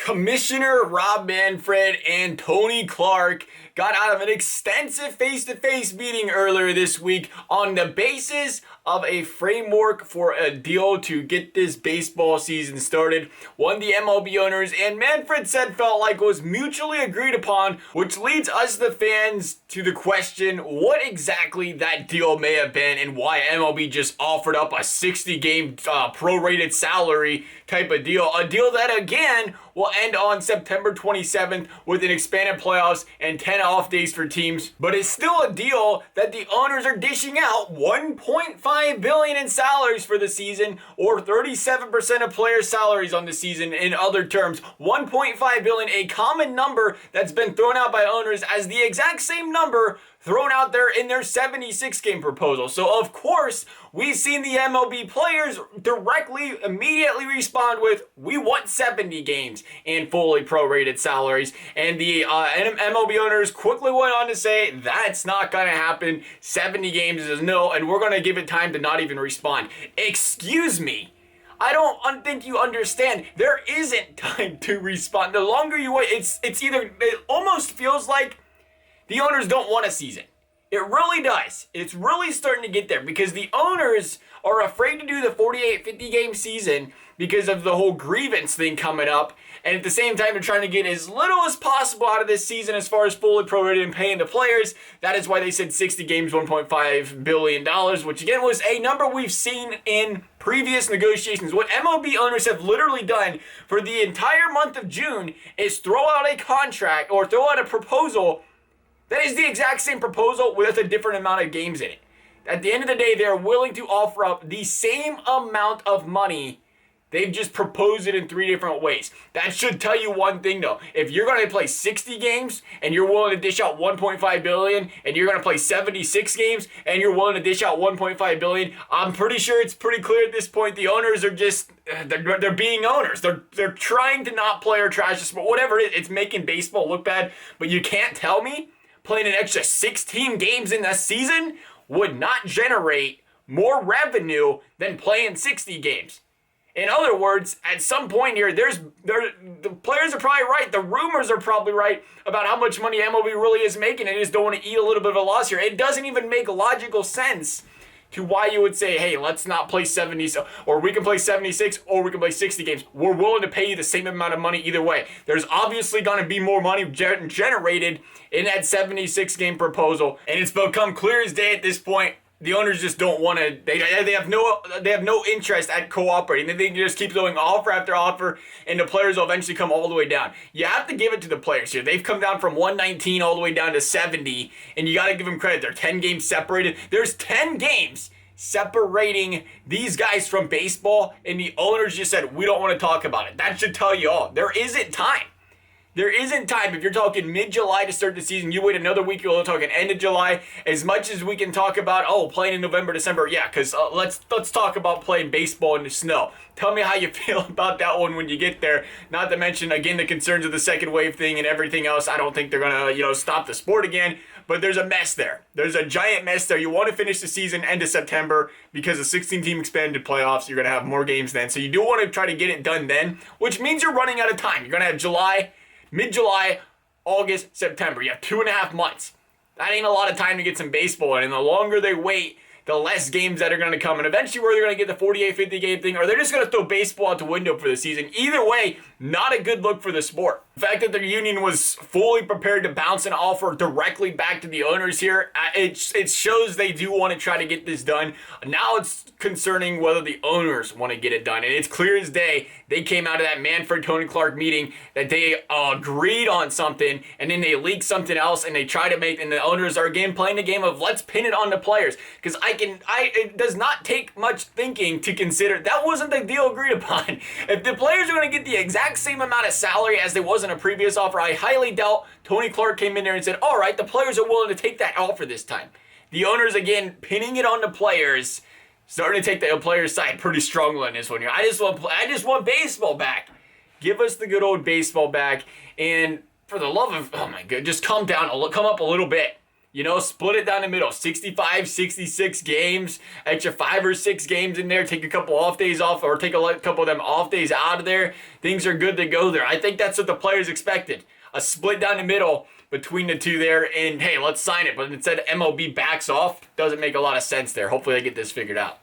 Commissioner Rob Manfred and Tony Clark got out of an extensive face-to-face meeting earlier this week on the basis of a framework for a deal to get this baseball season started. One the MLB owners and Manfred said felt like was mutually agreed upon, which leads us, the fans, to the question what exactly that deal may have been and why MLB just offered up a 60-game prorated salary type of deal. A deal that, again, will end on September 27th with an expanded playoffs and 10 off days for teams. But it's still a deal that the owners are dishing out $1.5 billion in salaries for the season, or 37% of players' salaries on the season. In other terms, $1.5 billion, a common number that's been thrown out by owners as the exact same number thrown out there in their 76-game proposal. So, of course, we've seen the MLB players immediately respond with, we want 70 games and fully prorated salaries. And the MLB owners quickly went on to say, that's not going to happen. 70 games is no, and we're going to give it time to not even respond. Excuse me. I don't think you understand. There isn't time to respond. The longer you wait, it almost feels like the owners don't want a season. It really does. It's really starting to get there because the owners are afraid to do the 48, 50-game season because of the whole grievance thing coming up. And at the same time, they're trying to get as little as possible out of this season as far as fully prorated and paying the players. That is why they said 60 games, $1.5 billion, which again was a number we've seen in previous negotiations. What MLB owners have literally done for the entire month of June is throw out a contract or throw out a proposal that is the exact same proposal with a different amount of games in it. At the end of the day, they're willing to offer up the same amount of money. They've just proposed it in three different ways. That should tell you one thing, though. If you're going to play 60 games and you're willing to dish out $1.5 billion, and you're going to play 76 games and you're willing to dish out $1.5 billion, I'm pretty sure it's pretty clear at this point the owners are just, they're being owners. They're trying to not play or trash the sport. Whatever it is, it's making baseball look bad. But you can't tell me playing an extra 16 games in the season would not generate more revenue than playing 60 games. In other words, at some point here, the players are probably right. The rumors are probably right about how much money MLB really is making. They just don't want to eat a little bit of a loss here. It doesn't even make logical sense to why you would say, hey, let's not play 70, or we can play 76, or we can play 60 games. We're willing to pay you the same amount of money either way. There's obviously going to be more money generated in that 76-game proposal, and it's become clear as day at this point. The owners just don't want to. They have no interest at cooperating. They just keep going offer after offer, and the players will eventually come all the way down. You have to give it to the players here. They've come down from 119 all the way down to 70, and you got to give them credit. They're 10 games separated. There's 10 games separating these guys from baseball, and the owners just said, we don't want to talk about it. That should tell you all. There isn't time. There isn't time. If you're talking mid-July to start the season, you wait another week, you're talking end of July. As much as we can talk about, playing in November, December, yeah, because let's talk about playing baseball in the snow. Tell me how you feel about that one when you get there. Not to mention, again, the concerns of the second wave thing and everything else. I don't think they're going to, stop the sport again, but there's a mess there. There's a giant mess there. You want to finish the season end of September because the 16-team expanded playoffs, you're going to have more games then. So you do want to try to get it done then, which means you're running out of time. You're going to have July, mid-July, August, September. You have 2.5 months. That ain't a lot of time to get some baseball in. And the longer they wait, the less games that are going to come. And eventually where they're going to get the 48, 50-game thing, or they're just going to throw baseball out the window for the season. Either way, not a good look for the sport. The fact that the union was fully prepared to bounce an offer directly back to the owners here, it shows they do want to try to get this done. Now it's concerning whether the owners want to get it done. And it's clear as day, they came out of that Manfred-Tony Clark meeting that they agreed on something, and then they leaked something else, and they try to make, and the owners are again playing the game of let's pin it on the players. Because it does not take much thinking to consider that wasn't the deal agreed upon. If the players are going to get the exact same amount of salary as there was in a previous offer, I highly doubt Tony Clark came in there and said, all right, the players are willing to take that offer this time. The owners, again, pinning it on the players, starting to take the players' side pretty strongly on this one here. I just want baseball back. Give us the good old baseball back. And for the love of, oh my God, just come up a little bit. You know, split it down the middle. 65, 66 games. Extra 5 or 6 games in there. Take a couple off days off, or take a couple of them off days out of there. Things are good to go there. I think that's what the players expected. A split down the middle between the two there. And hey, let's sign it. But instead MLB backs off. Doesn't make a lot of sense there. Hopefully they get this figured out.